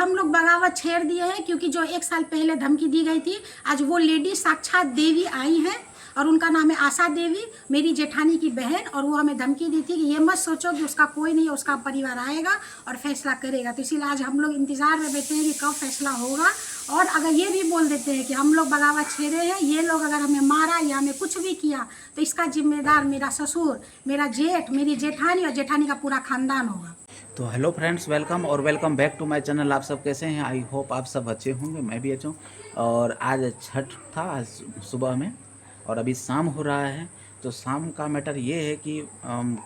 हम लोग बगावत छेड़ दिए हैं, क्योंकि जो 1 साल पहले धमकी दी गई थी, आज वो लेडी साक्षात देवी आई हैं और उनका नाम है आशा देवी, मेरी जेठानी की बहन। और वो हमें धमकी दी थी कि ये मत सोचो कि उसका कोई नहीं है, उसका परिवार आएगा और फैसला करेगा। तो इसीलिए आज हम लोग इंतज़ार में बैठे हैं कि कब फैसला होगा। और अगर ये भी बोल देते हैं कि हम लोग बगावत छेड़े हैं, ये लोग अगर हमें मारा या हमें कुछ भी किया तो इसका जिम्मेदार मेरा ससुर, मेरा जेठ, मेरी जेठानी और जेठानी का पूरा खानदान होगा। तो हेलो फ्रेंड्स, वेलकम और welcome back to my channel. आप सब कैसे हैं? आई होप आप सब अच्छे होंगे, मैं भी अच्छा हूँ। और आज छठ था, आज सुबह में, और अभी शाम हो रहा है। तो शाम का मैटर ये है कि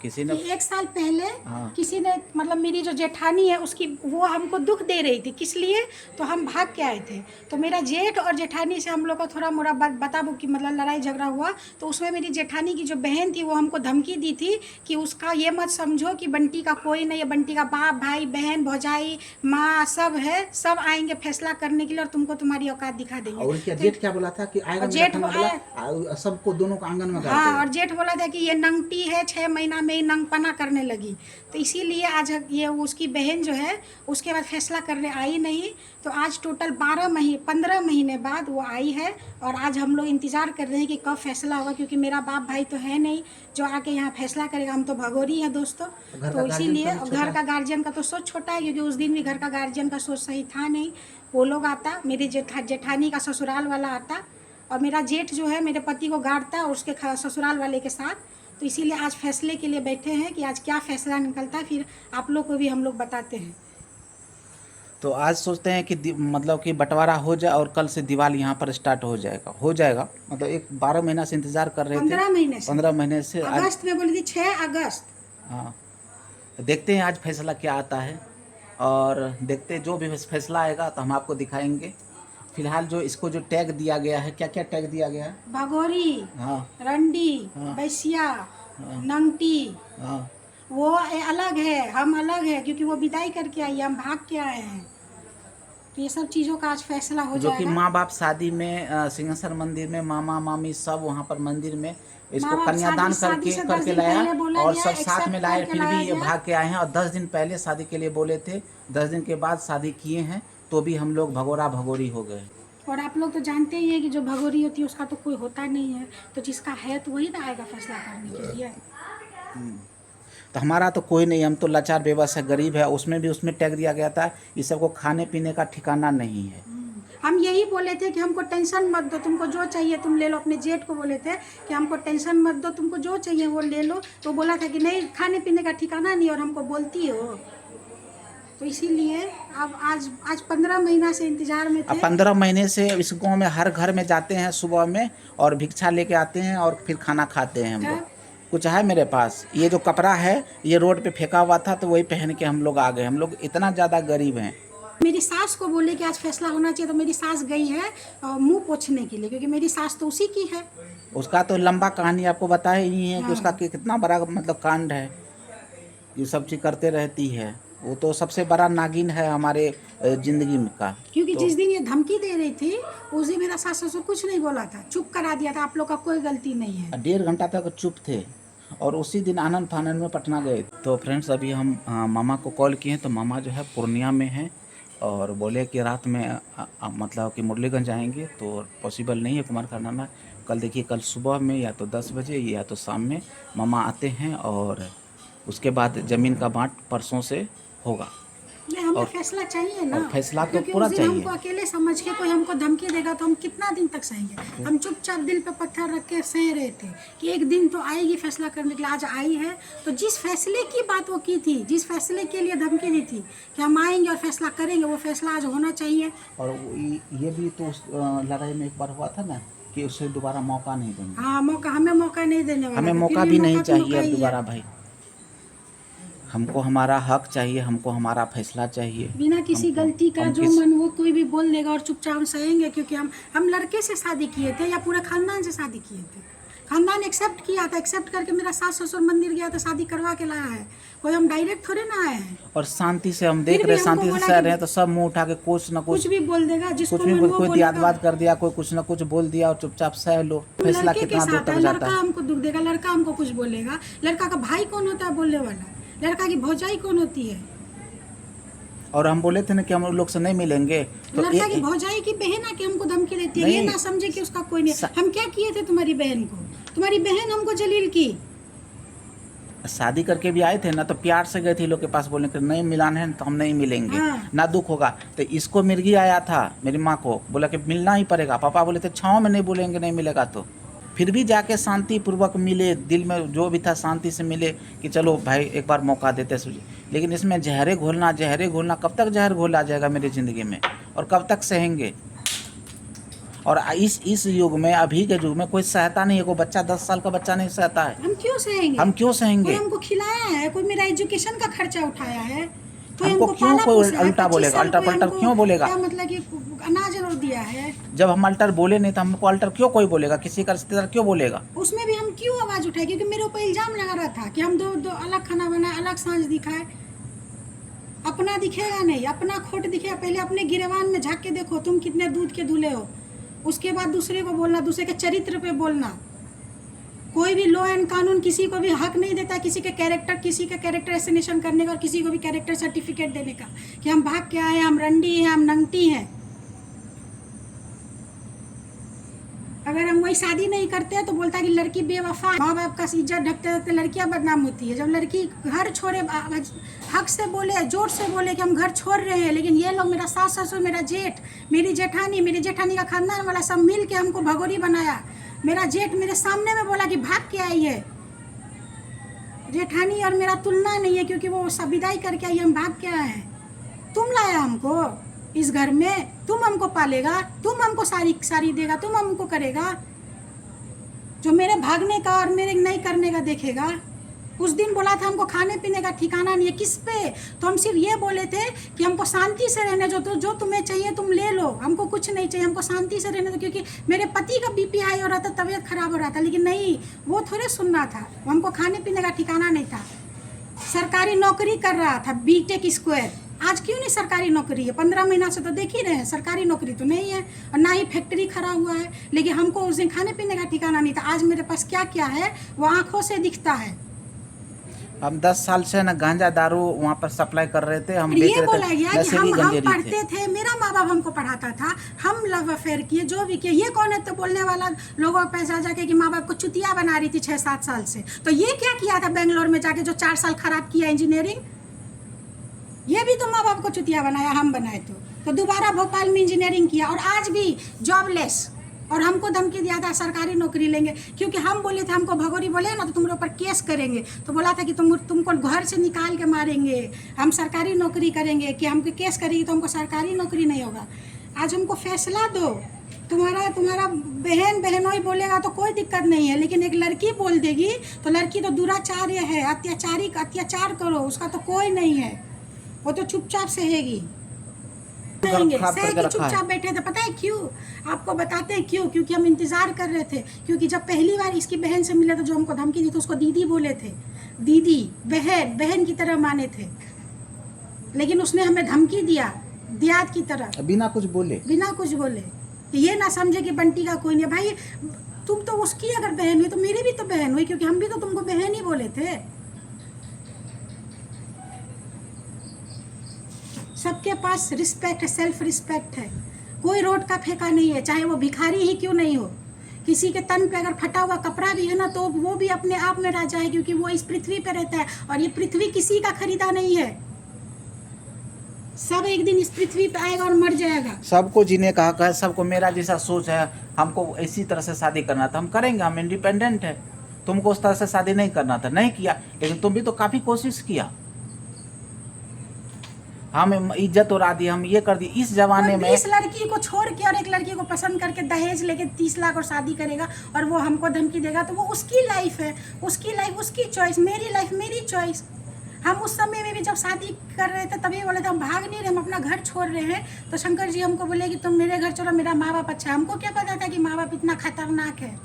किसी ने 1 साल पहले हाँ। किसी ने, मतलब मेरी जो जेठानी है उसकी, वो हमको दुख दे रही थी। किस लिए? तो हम भाग के आए थे। तो मेरा जेठ और जेठानी से हम लोग का थोड़ा मोड़ा बता कि मतलब लड़ाई झगड़ा हुआ। तो उसमें मेरी जेठानी की जो बहन थी वो हमको धमकी दी थी कि उसका ये मत समझो कि बंटी का कोई नहीं है, बंटी का बाप, भाई, बहन, भौजाई, माँ सब है, सब आएंगे फैसला करने के लिए और तुमको तुम्हारी औकात दिखा देंगे। और उनका जेठ क्या बोला था कि आएगा मेरा खाना वाला, सबको दोनों को आंगन में गाड़ हाँ, देगा। और जेठ बोला था कि ये नंगटी है, 6 महीना में ही नंगपना करने लगी। तो इसीलिए आज ये उसकी बहन जो है उसके बाद फैसला करने आई नहीं। तो आज टोटल 15 महीने बाद वो आई है। और आज हम लोग इंतज़ार कर रहे हैं कि कब फैसला होगा, क्योंकि मेरा बाप भाई तो है नहीं जो आके यहाँ फैसला करेगा। हम तो भगोरी हैं दोस्तों। तो इसीलिए घर का गार्जियन का तो सोच छोटा है, क्योंकि उस दिन भी घर का गार्जियन का सोच सही था नहीं। वो लोग आता, मेरी जेठानी का ससुराल वाला आता, और मेरा जेठ जो है मेरे पति को गाड़ता है और उसके ससुराल वाले के साथ। तो इसीलिए आज फैसले के लिए बैठे हैं कि आज क्या फैसला निकलता है, फिर आप लोग को भी हम लोग बताते हैं। तो आज सोचते हैं कि मतलब कि बंटवारा हो जाए और कल से दिवाली यहाँ पर स्टार्ट हो जाएगा। मतलब एक 12 महीना से इंतजार कर रहे थे। 15 महीने से अगस्त में बोली थी, 6 अगस्त। हाँ, तो देखते हैं आज फैसला क्या आता है, और देखते हैं जो भी फैसला आएगा तो हम आपको दिखाएंगे। फिलहाल जो इसको जो टैग दिया गया है, क्या क्या टैग दिया गया है? भगोरी, हाँ, रंडी, हाँ, बैसिया, हाँ, नंगटी, हाँ। वो अलग है, हम अलग है, क्योंकि वो विदाई करके आई, हम भाग के आए हैं। तो ये सब चीज़ों का आज फैसला हो जो जाएगा। कि माँ बाप शादी में सिंहेश्वर मंदिर में मामा मामी सब वहाँ पर मंदिर में इसको कन्यादान करके लाया, और सब साथ में लाए। फिर भी ये भाग के आए हैं, और 10 दिन पहले शादी के लिए बोले थे, 10 दिन के बाद शादी किए हैं, तो भी हम लोग भगोरी हो गए। और आप लोग तो जानते ही हैं कि जो भगोरी होती है उसका तो कोई होता नहीं है। तो जिसका है तो वही ना आएगा फैसला करने के लिए। तो हमारा तो कोई नहीं, हम तो लाचार बेबस है, गरीब है। उसमें टैग दिया गया था, इस सबको खाने पीने का ठिकाना नहीं है। हम यही बोले थे कि हमको टेंशन मत दो, तुमको जो चाहिए तुम ले लो। अपने जेठ को बोले थे कि हमको टेंशन मत दो, तुमको जो चाहिए वो ले लो। तो बोला था कि नहीं, खाने पीने का ठिकाना नहीं, और हमको बोलती हो। तो इसीलिए अब आज 15 महीना से इंतजार में थे। अब 15 महीने से इस गाँव में हर घर में जाते हैं सुबह में, और भिक्षा लेके आते हैं और फिर खाना खाते हैं। हम लोग कुछ है मेरे पास, ये जो कपड़ा है ये रोड पे फेंका हुआ था, तो वही पहन के हम लोग आ गए। हम लोग इतना ज़्यादा गरीब हैं। मेरी सास को बोले कि आज फैसला होना चाहिए, तो मेरी सास गई है मुंह पोछने के लिए, क्योंकि मेरी सास तो उसी की है। उसका तो लंबा कहानी आपको बताया ही नहीं है कि उसका कितना बड़ा मतलब कांड है, ये सब चीज़ करते रहती है। वो तो सबसे बड़ा नागिन है हमारे ज़िंदगी में का। क्योंकि जिस दिन ये धमकी दे रही थी उस दिन मेरा सास ससुर कुछ नहीं बोला था, चुप करा दिया था। आप लोग का कोई गलती नहीं है। 1.5 घंटा तक चुप थे, और उसी दिन आनंद फानंद में पटना गए। तो फ्रेंड्स, अभी हम मामा को कॉल किए हैं, तो मामा जो है पूर्णिया में हैं, और बोले कि रात में मतलब कि मुरलीगंज आएंगे, तो पॉसिबल नहीं है कुमार खंडाना। कल देखिए, कल सुबह में या तो 10 बजे या तो शाम में मामा आते हैं, और उसके बाद ज़मीन का बांट परसों से होगा। हमें फैसला चाहिए ना, फैसला तो पूरा चाहिए। हमको अकेले समझ के कोई हमको धमकी देगा तो हम कितना दिन तक सहेंगे। हम चुपचाप दिल पे पत्थर रख के सह रहे थे कि एक दिन तो आएगी फैसला करने के लिए। आज आई है, तो जिस फैसले की बात वो की थी, जिस फैसले के लिए धमकी दी थी कि हम आएंगे और फैसला करेंगे, वो फैसला आज होना चाहिए। और ये भी तो लड़ाई में एक बार हुआ था ना कि उसे दोबारा मौका नहीं देंगे। हाँ, हमें मौका नहीं देने वाला, हमें मौका भी नहीं चाहिए अब दोबारा भाई। हमको हमारा हक चाहिए, हमको हमारा फैसला चाहिए, बिना किसी गलती का। जो मन वो कोई भी बोल देगा और चुपचाप सहेंगे, क्योंकि हम लड़के से शादी किए थे या पूरे खानदान से शादी किए थे। खानदान एक्सेप्ट किया था, एक्सेप्ट करके मेरा सास ससुर मंदिर गया तो शादी करवा के लाया है। कोई हम डायरेक्ट थोड़े ना आए हैं। और शांति से हम देख रहे, शांति से सह रहे हैं, तो सब मुंह उठा के कुछ न कुछ भी बोल देगा, जिसको कुछ भी कोई दियादवाद कर दिया, कोई कुछ न कुछ बोल दिया, और चुपचाप सह लो। फैसला कितना दूर तक जाता है। लड़का हमको दुख देगा, लड़का हमको कुछ बोलेगा। लड़का का भाई कौन होता है बोलने वाला? लड़का की भौजाई कौन होती है? और हम बोले थे ना कि हम लोग से नहीं मिलेंगे, तो लड़का की भौजाई की बहन आके हमको धमकी देती है, ये ना समझे कि उसका कोई नहीं। हम क्या किए थे तुम्हारी बहन को? तुम्हारी बहन हमको जलील की। शादी करके भी आए थे ना, तो प्यार से गए थे लोग के पास, बोलने के नहीं मिलाना है तो हम नहीं मिलेंगे, हाँ। ना दुख होगा। तो इसको मिर्गी आया था मेरी माँ को, बोला कि मिलना ही पड़ेगा। पापा बोले थे छाँव में नहीं बोलेंगे नहीं मिलेगा, तो फिर भी जाके शांति पूर्वक मिले, दिल में जो भी था शांति से मिले कि चलो भाई एक बार मौका देते सोचिए। लेकिन इसमें जहरे घोलना, कब तक जहर घोला जाएगा मेरी ज़िंदगी में, और कब तक सहेंगे। और इस युग में, अभी के युग में कोई सहता नहीं है, कोई बच्चा 10 साल का बच्चा नहीं सहता है। हम क्यों सहेंगे? हम क्यों सहेंगे? कोई हमको खिलाया है, कोई मेरा एजुकेशन का खर्चा उठाया है, कोई हमको क्यों पाला कोई पोसा है, अल्टा 25 बोलेगा, साल अल्टर कोई पल्टर हमको क्यों बोलेगा? क्या मतलब कि अनाज और दिया है। जब हम अल्टर बोले नहीं तो हमको अल्टर क्यों कोई बोलेगा? किसी का रिश्तेदार क्यों बोलेगा? उसमें भी हम क्यों आवाज उठाए? क्योंकि मेरे ऊपर इल्जाम लगा रहा था कि हम दो अलग खाना बनाए, अलग सांझ दिखाए। अपना दिखेगा नहीं, अपना खोट दिखेगा। पहले अपने गिरेवान में झांक के देखो तुम कितने दूध के धुले हो, उसके बाद दूसरे को बोलना, दूसरे के चरित्र पे बोलना। कोई भी लॉ एंड कानून किसी को भी हक नहीं देता किसी का कैरेक्टर एसेसिनेशन करने का, और किसी को भी कैरेक्टर सर्टिफिकेट देने का कि हम भाग के आए, हम रंडी हैं, हम नंगटी हैं। अगर हम वही शादी नहीं करते तो बोलता है कि लड़की बेवफा, माँ बाप का इज्जत ढकते ढकते लड़कियां बदनाम होती है। जब लड़की घर छोड़े, हक से बोले, जोर से बोले कि हम घर छोड़ रहे हैं, लेकिन ये लोग, मेरा सास ससुर, मेरा जेठ, मेरी जेठानी का खानदान वाला सब मिल के हमको भगोरी बनाया। मेरा जेठ मेरे सामने में बोला कि भाग के आई है। जेठानी और मेरा तुलना नहीं है, क्योंकि वो सब विदाई करके आई, हम भाग के आए हैं। तुम लाया हमको इस घर में, तुम हमको पालेगा, तुम हमको सारी देगा, तुम हमको करेगा। जो मेरे भागने का और मेरे नहीं करने का देखेगा। उस दिन बोला था हमको खाने पीने का ठिकाना नहीं है। किस पे? तो हम सिर्फ ये बोले थे कि हमको शांति से रहने जो तुम्हें चाहिए तुम ले लो, हमको कुछ नहीं चाहिए, हमको शांति से रहने दो। क्योंकि मेरे पति का बीपी हाई हो रहा था, तबीयत खराब हो रहा था, लेकिन नहीं, वो थोड़े सुनना था। हमको खाने पीने का ठिकाना नहीं था। सरकारी नौकरी कर रहा था, बीटेक स्क्वायर। आज क्यों नहीं सरकारी नौकरी है? 15 महीना से तो देख ही रहे हैं, सरकारी नौकरी तो नहीं है, और ना ही फैक्ट्री खड़ा हुआ है। लेकिन हमको उस दिन खाने पीने का ठिकाना नहीं था। आज मेरे पास क्या क्या है वो आंखों से दिखता है। हम 10 साल से ना गांजा दारू वहाँ पर सप्लाई कर रहे थे, हम बेच ये रहे बोला थे, गया कि नशे की हम गंजेरी पढ़ते थे, मेरा माँ बाप हमको पढ़ाता था, हम लव अफेयर किए, जो भी किए। ये कौन है तो बोलने वाला लोगों पे जाके कि माँ बाप को चुतिया बना रही थी 6-7 साल से। तो ये क्या किया था बेंगलोर में जाके, जो 4 साल खराब किया इंजीनियरिंग? ये भी तो माँ बाप को चुतिया बनाया, हम बनाए तो दोबारा भोपाल में इंजीनियरिंग किया, और आज भी जॉबलेस। और हमको धमकी दिया था सरकारी नौकरी लेंगे, क्योंकि हम बोले थे, हमको भगोरी बोले ना तो तुम्हारे ऊपर केस करेंगे। तो बोला था कि तुमको घर से निकाल के मारेंगे, हम सरकारी नौकरी करेंगे, कि हमको केस करेगी तो हमको सरकारी नौकरी नहीं होगा। आज हमको फैसला दो। तुम्हारा बहनोई बोलेगा तो कोई दिक्कत नहीं है, लेकिन एक लड़की बोल देगी तो लड़की तो दुराचार्य है, अत्याचार करो, उसका तो कोई नहीं है, वो तो चुपचाप सहेगी। चुपचाप बैठे थे। पता है क्यों? आपको बताते हैं क्यों। क्योंकि हम इंतजार कर रहे थे। क्योंकि जब पहली बार इसकी बहन से मिले तो जो हमको धमकी दी थी, उसको दीदी बोले थे, दीदी बहन की तरह माने थे, लेकिन उसने हमें धमकी दिया दियाद की तरह, बिना कुछ बोले। ये ना समझे कि बंटी का कोई नहीं। भाई तुम तो उसकी अगर बहन हुई तो मेरी भी तो बहन हुई, क्योंकि हम भी तो तुमको बहन ही बोले थे। सबके पास रिस्पेक्ट है, सेल्फ रिस्पेक्ट है। कोई रोड का फेंका नहीं है, चाहे वो भिखारी ही क्यों नहीं हो। किसी के तन पे अगर फटा हुआ कपड़ा भी है ना, तो वो भी अपने आप में राजा है, क्योंकि वो इस पृथ्वी पे रहता है, और ये पृथ्वी किसी का खरीदा नहीं है। सब एक दिन इस पृथ्वी पे आएगा और मर जाएगा। सबको जीने का हक है, सबको मेरा जैसा सोच है, हमको इसी तरह से शादी करना था, हम करेंगे, हम इंडिपेंडेंट है। तुमको उस तरह से शादी नहीं करना था, नहीं किया, लेकिन तुम भी तो काफ़ी कोशिश किया। हम इज्जत उड़ा दी, हम ये कर दी। इस जमाने में 20 लड़की को छोड़ के और एक लड़की को पसंद करके दहेज लेके 30 लाख और शादी करेगा, और वो हमको धमकी देगा, तो वो उसकी लाइफ है, उसकी चॉइस। मेरी लाइफ मेरी चॉइस। हम उस समय में भी जब शादी कर रहे थे तभी बोले थे हम भाग नहीं रहे, हम अपना घर छोड़ रहे हैं। तो शंकर जी हमको बोले कि तुम मेरे घर चलो, मेरा माँ बाप अच्छा है। हमको क्या पता था कि माँ बाप इतना खतरनाक है।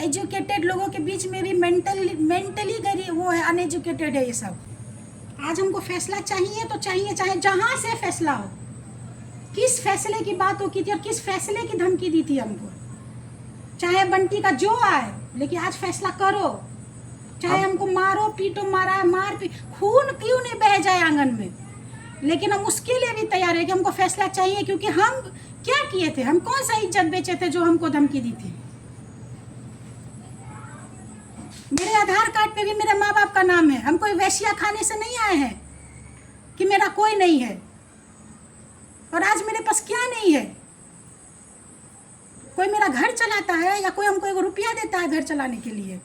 एजुकेटेड लोगों के बीच में भी मेंटली गरीब वो है, अनएजुकेटेड है ये सब। आज हमको फैसला चाहिए तो चाहिए, चाहे जहाँ से फैसला हो। किस फैसले की बात हो की थी और किस फैसले की धमकी दी थी हमको, चाहे बंटी का जो आए, लेकिन आज फैसला करो। चाहे हमको मारो पीटो, मार पीट, खून क्यों नहीं बह जाए आंगन में। लेकिन हम उसके लिए भी तैयार है कि हमको फैसला चाहिए, क्योंकि हम क्या किए थे, हम कौन सा इज्जत बेचे थे जो हमको धमकी दी थी। मेरे आधार कार्ड पे भी मेरे माँ बाप का नाम है, हम कोई वैश्या खाने से नहीं आए हैं कि मेरा कोई नहीं है। और आज मेरे पास क्या नहीं है, कोई मेरा घर चलाता है या कोई हमको 1 रुपया देता है घर चलाने के लिए,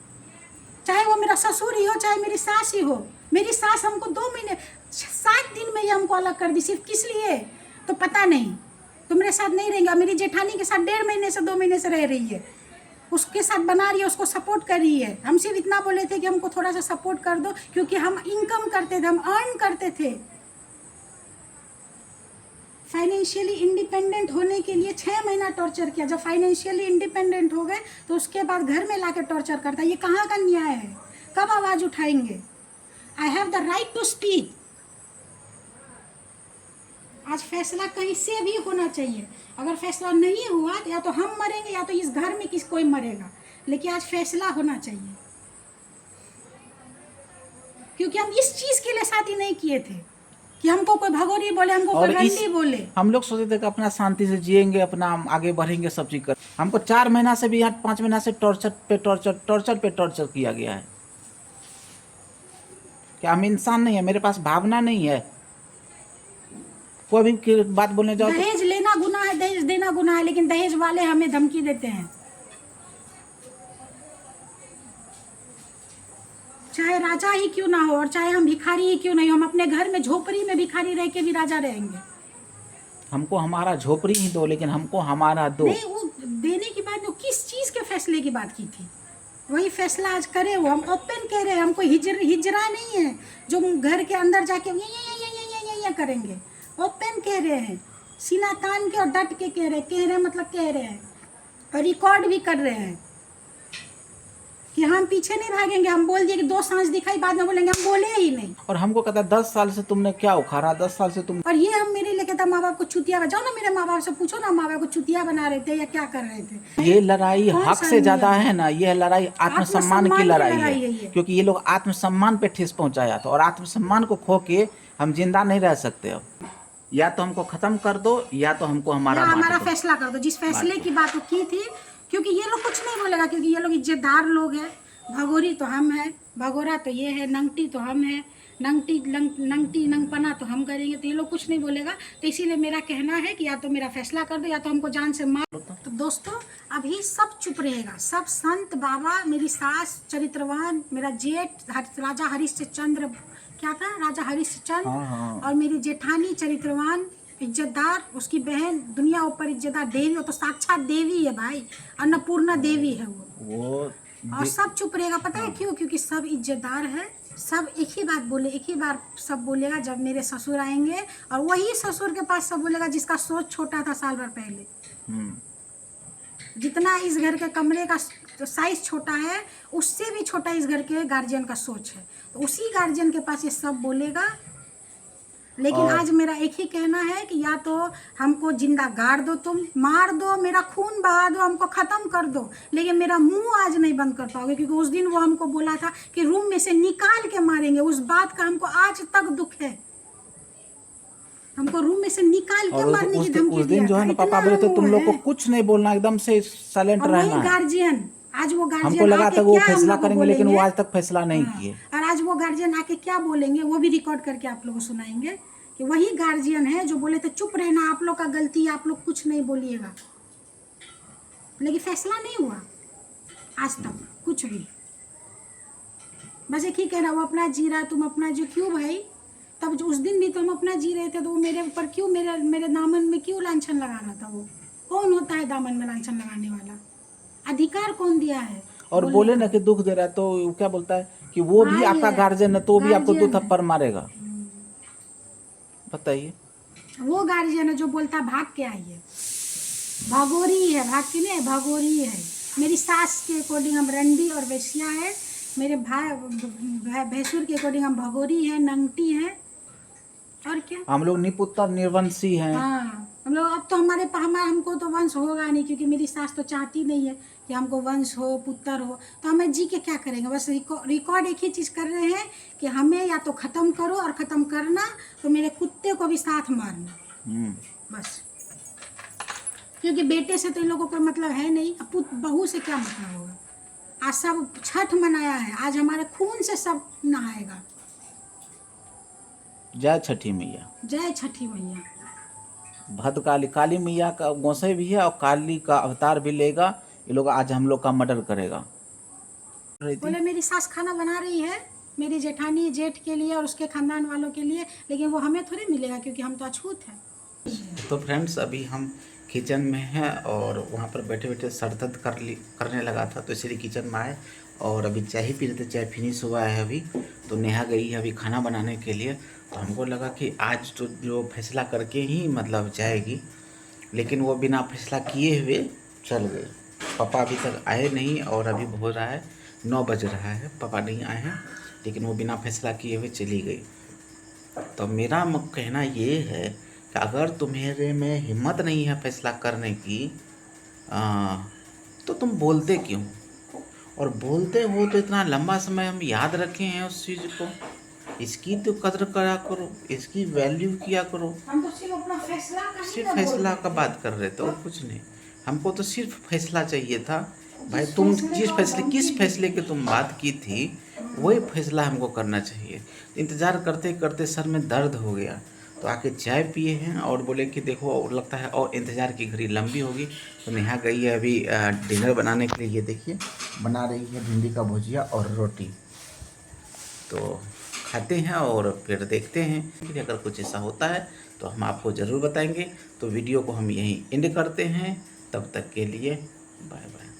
चाहे वो मेरा ससुर ही हो चाहे मेरी सास ही हो। मेरी सास हमको 2 महीने 7 दिन में ही हमको अलग कर दी, सिर्फ किस लिए तो पता नहीं, तो मेरे साथ नहीं रहेंगे। मेरी जेठानी के साथ 1.5 महीने से 2 महीने से रह रही है, उसके साथ बना रही है, उसको सपोर्ट कर रही है। हम सिर्फ इतना बोले थे कि हमको थोड़ा सा सपोर्ट कर दो, क्योंकि हम इनकम करते थे, हम अर्न करते थे। फाइनेंशियली इंडिपेंडेंट होने के लिए 6 महीना टॉर्चर किया। जब फाइनेंशियली इंडिपेंडेंट हो गए तो उसके बाद घर में लाके टॉर्चर करता है। ये कहाँ का न्याय है, कब आवाज़ उठाएंगे? I have the right to speak. आज फैसला कहीं से भी होना चाहिए। अगर फैसला नहीं हुआ तो या तो हम मरेंगे या तो इस घर में कोई मरेगा, लेकिन आज फैसला होना चाहिए, क्योंकि हम इस चीज़ के लिए शादी नहीं किए थे कि हमको कोई भगोरी बोले, हमको कोई रंडी बोले। हम लोग सोचे थे कि अपना शांति से जिएंगे, अपना आगे बढ़ेंगे, सब चीज कर। हमको 4 महीना से भी 5 महीना से टॉर्चर पे टॉर्चर किया गया है। क्या हम इंसान नहीं है? मेरे पास भावना नहीं है? कोई भी बात बोलने जाओ दहेज लेना गुनाह है, दहेज देना गुनाह है, लेकिन दहेज वाले हमें धमकी देते हैं। चाहे राजा ही क्यों ना हो और चाहे हम भिखारी ही क्यों नहीं हो, हम अपने घर में झोपड़ी में भिखारी रह के भी राजा रहेंगे। हमको हमारा झोपड़ी ही दो, लेकिन हमको हमारा दो। नहीं, वो देने की बात, वो किस चीज के फैसले की बात की थी, वही फैसला आज करे। वो हम ओपन कह रहे हैं, हमको हिजरा नहीं है जो घर के अंदर जाके ये करेंगे। ओपन कह रहे हैं, सीना तान के और डट के कह रहे हैं, मतलब कह रहे हैं और रिकॉर्ड भी कर रहे हैं कि हम पीछे नहीं भागेंगे। हम बोल दिए कि 2 सांस दिखाई, बाद में बोलेंगे हम बोले ही नहीं। और हमको कहता 10 साल से तुमने क्या उखाड़ा, 10 साल से तुम। और ये हम मेरे लिए कहता माँ बाप को चुतिया, जाओ ना मेरे माँ बाप से पूछो ना, माँ बाप को चुतिया बना रहे थे या क्या कर रहे थे। ये लड़ाई हक से ज्यादा है ना, ये लड़ाई आत्मसम्मान की लड़ाई है, क्योंकि ये लोग आत्मसम्मान पे ठेस पहुंचाया था, और आत्मसम्मान को खो के हम जिंदा नहीं रह सकते। अब या तो हमको खत्म कर दो या तो हमको हमारा फैसला कर दो, जिस फैसले की बात की थी। क्योंकि ये लोग कुछ नहीं बोलेगा, क्योंकि ये लोग इज्जतदार लोग हैं। भगोरी तो हम है, भगोरा तो ये है, नंगटी तो हम है, नंगटी नंगपना तो हम करेंगे, तो ये लोग कुछ नहीं बोलेगा। तो इसीलिए मेरा कहना है कि या तो मेरा फैसला कर दो या तो हमको जान से मार। तो दोस्तों अभी सब चुप रहेगा, सब संत बाबा, मेरी सास चरित्रवान, मेरा जेठ राजा हरिश्चंद्र, क्या था, राजा हरिश्चंद्र, और मेरी जेठानी चरित्रवान इज्जतदार, उसकी बहन दुनिया ऊपर इज्जतदार देवी, वो तो साक्षात देवी है भाई, अन्नपूर्णा देवी है वो। और सब चुप रहेगा, पता है क्यों? क्योंकि सब इज्जतदार है, सब एक ही बात बोले, एक ही बार सब बोलेगा जब मेरे ससुर आएंगे, और वही ससुर के पास सब बोलेगा जिसका सोच छोटा था साल भर पहले। जितना इस घर के कमरे का साइज छोटा है, उससे भी छोटा इस घर के गार्जियन का सोच है, तो उसी गार्जियन के पास ये सब बोलेगा। लेकिन आज मेरा एक ही कहना है कि या तो हमको जिंदा गाड़ दो, तुम मार दो, मेरा खून बहा दो, हमको ख़त्म कर दो, लेकिन मेरा मुंह आज नहीं बंद कर पाओगे, क्योंकि उस दिन वो हमको बोला था कि रूम में से निकाल के मारेंगे। उस बात का हमको आज तक दुख है, हमको रूम में से निकाल के मारने की धमकी उस दिन जो है ना पापा बोले थे तुम लोग को कुछ नहीं बोलना, एकदम से साइलेंट रहना है। गार्जियन, आज वो गार्जियन हमको लगा था वो फैसला करेंगे, लेकिन वो आज तक फैसला नहीं किए। और आज वो गार्जियन आके क्या बोलेंगे वो भी रिकॉर्ड करके आप लोगों को सुनाएंगे कि वही गार्जियन है जो बोले थे चुप रहना, आप लोग का गलती है, आप लोग कुछ नहीं बोलिएगा। लेकिन फैसला नहीं हुआ आज तक कुछ भी। बस एक ही कहना, वो अपना जी रहा, तुम अपना जो, क्यों भाई? तब जो उस दिन भी तो हम अपना जी रहे थे, तो वो मेरे ऊपर क्यों, मेरे दामन में क्यों लांछन लगा रहा था? वो कौन होता है दामन में लांछन लगाने वाला? अधिकार कौन दिया है? और बोले ना कि दुख दे रहा है, तो वो क्या बोलता है कि वो भी आपका गार्जियन है, तो भी आपको 2 थप्पड़ मारेगा। बताइए, वो गार्जियन है जो बोलता भाग के आइए, भगोरी है, भाग के नहीं, भगोरी है। मेरी सास के अकॉर्डिंग हम रंडी और वैश्या है, मेरे भाई भैंसुर के अकॉर्डिंग हम भगोरी है, नंगटी है, और क्या हम लोग निपुत्र निर्वंशी हैं। हाँ, हम लोग अब तो हमको तो वंश होगा नहीं, क्योंकि मेरी सास तो चाहती नहीं है कि कि हमको वंश हो, पुत्र हो, तो हमें जी के क्या करेंगे? बस रिकॉर्ड एक ही चीज़ कर रहे हैं कि हमें या तो ख़त्म करो, और ख़त्म करना तो मेरे कुत्ते को भी साथ मारना, बस। क्योंकि बेटे से तो इन लोगों को कोई मतलब है नहीं, अब बहू से क्या मतलब होगा? आज सब छठ मनाया है, आज हमारे खून से सब नहाएगा। जय छठी मैया। जय छठी मैया। भद्रकाली काली मैया का गोसाई भी है और काली का अवतार भी लेगा। ये लोग आज हम लोग का मर्डर करेगा। बोले मेरी सास खाना बना रही है मेरी जेठानी जेठ के लिए और उसके खानदान वालों के लिए, लेकिन वो हमें थोड़ी मिलेगा क्योंकि हम तो अछूत हैं। तो फ्रेंड्स अभी हम किचन में हैं और वहाँ पर बैठे बैठे सर दर्द करने लगा था, तो इसलिए किचन में आए और अभी चाय ही पी रहे थे। चाय फिनिश हुआ है अभी, तो नेहा गई है अभी खाना बनाने के लिए। तो हमको लगा कि आज तो जो फैसला करके ही मतलब जाएगी, लेकिन वो बिना फैसला किए हुए चल गए। पापा अभी तक आए नहीं और अभी हो रहा है 9 बज रहा है, पापा नहीं आए हैं, लेकिन वो बिना फैसला किए हुए चली गई। तो मेरा कहना ये है कि अगर तुम्हारे में हिम्मत नहीं है फैसला करने की, तो तुम बोलते क्यों? और बोलते हो तो इतना लंबा समय हम याद रखे हैं उस चीज़ को, इसकी तो कदर करा करो, इसकी वैल्यू किया करो। हम तो सिर्फ अपना फैसला का सिर्फ फैसला का बात कर रहे थे और कुछ नहीं। हमको तो सिर्फ फैसला चाहिए था भाई। तुम किस फैसले की तुम बात की थी, वही फैसला हमको करना चाहिए। इंतज़ार करते करते सर में दर्द हो गया, तो आके चाय पिए हैं और बोले कि देखो और लगता है और इंतज़ार की घड़ी लंबी होगी। तो नेहा गई है अभी डिनर बनाने के लिए। ये देखिए बना रही है भिंडी का भुजिया और रोटी। तो खाते हैं और फिर देखते हैं कि अगर कुछ ऐसा होता है तो हम आपको ज़रूर बताएंगे। तो वीडियो को हम यहीं एंड करते हैं, तब तक के लिए बाय बाय।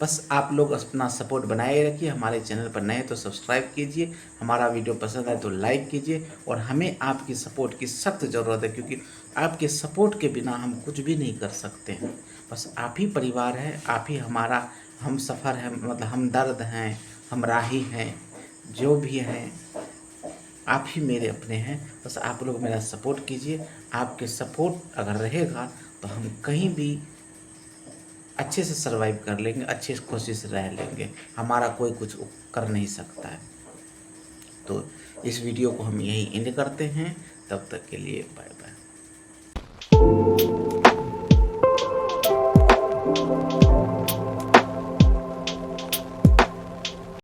बस आप लोग अपना सपोर्ट बनाए रखिए। हमारे चैनल पर नए तो सब्सक्राइब कीजिए, हमारा वीडियो पसंद आए तो लाइक कीजिए, और हमें आपकी सपोर्ट की सख्त ज़रूरत है, क्योंकि आपके सपोर्ट के बिना हम कुछ भी नहीं कर सकते हैं। बस आप ही परिवार है, आप ही हमारा हम सफ़र है, मतलब हम दर्द हैं, हम राही हैं, जो भी हैं आप ही मेरे अपने हैं। बस आप लोग मेरा सपोर्ट कीजिए। आपके सपोर्ट अगर रहेगा तो हम कहीं भी अच्छे से सर्वाइव कर लेंगे, अच्छे से खुशी से रह लेंगे। हमारा कोई कुछ कर नहीं सकता है। तो इस वीडियो को हम यहीं एंड करते हैं, तब तक के लिए बाय बाय।